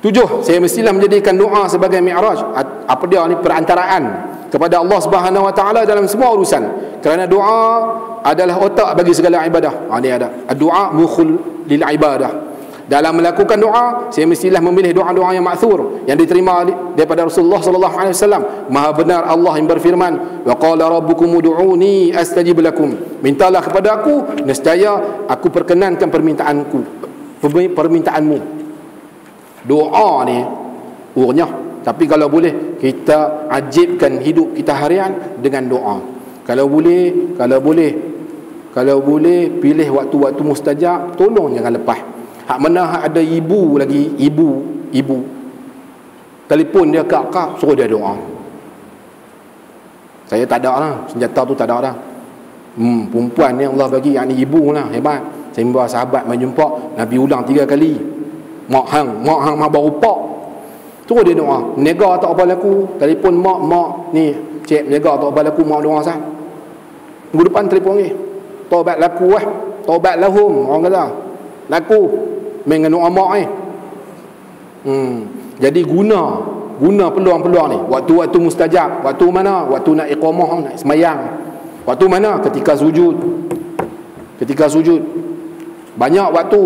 7, saya mestilah menjadikan doa sebagai mi'raj. Apa dia ni? Perantaraan kepada Allah Subhanahu Wa Taala dalam semua urusan. Kerana doa adalah otak bagi segala ibadah. Dia ada doa mukhul lil ibadah. Dalam melakukan doa, saya mestilah memilih doa-doa yang ma'thur, yang diterima daripada Rasulullah sallallahu alaihi wasallam. Maha benar Allah yang berfirman, wa qala rabbukum ud'uni astajib lakum. Mintalah kepada aku, nescaya aku perkenankan permintaanmu. Doa ni urnya, tapi kalau boleh kita ajibkan hidup kita harian dengan doa. Kalau boleh pilih waktu-waktu mustajab, tolong jangan lepas. Hak mana hak ada ibu lagi, ibu telefon dia kak suruh dia doa. Saya tak ada lah, senjata tu tak ada dah. Perempuan ni Allah bagi, yang ni ibu lah, hebat. Saya membawa sahabat menjumpa Nabi ulang 3 kali. Mak hang baru pak. Suruh dia doa. Nega tak apa laku, telefon mak ni, cik nega tak apa laku, mak doa sah. Minggu depan telefon ni. Taubat laku taubat lahum orang kata. Laku dengan doa mak ni. Jadi guna peluang-peluang ni. Waktu-waktu mustajab. Waktu mana? Waktu nak iqamah, nak semayang. Waktu mana? Ketika sujud. Banyak waktu.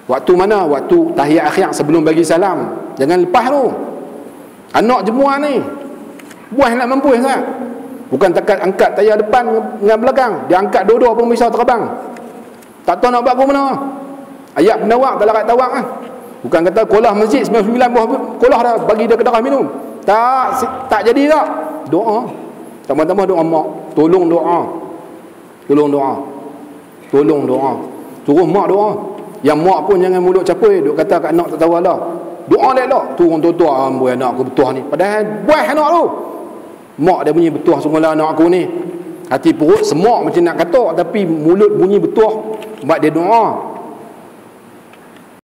Waktu mana? Waktu tahiyat akhir sebelum bagi salam. Jangan lepas tu. Anak jemua ni, buah nak mampu sah. Bukan takat angkat tayar depan dengan belakang, dia angkat dua-dua pun bisa terbang. Tak tahu nak buat ke mana. Ayat penawak tak larat tawak lah. Bukan kata kolah masjid 99 buah kolah dah bagi dia ke darah minum. Tak jadi tak. Doa. Tambah-tambah doa mak. Tolong doa. Suruh mak doa. Yang mak pun jangan mulut capui, duk kata kat anak tak tahu Allah. Doa elok. Tu orang tua-tua, amboi anak aku betuah ni. Padahal buah anak tu. Mak dia bunyi betuah semula anak aku ni. Hati perut semak macam nak katok, tapi mulut bunyi betuah. Sebab dia doa.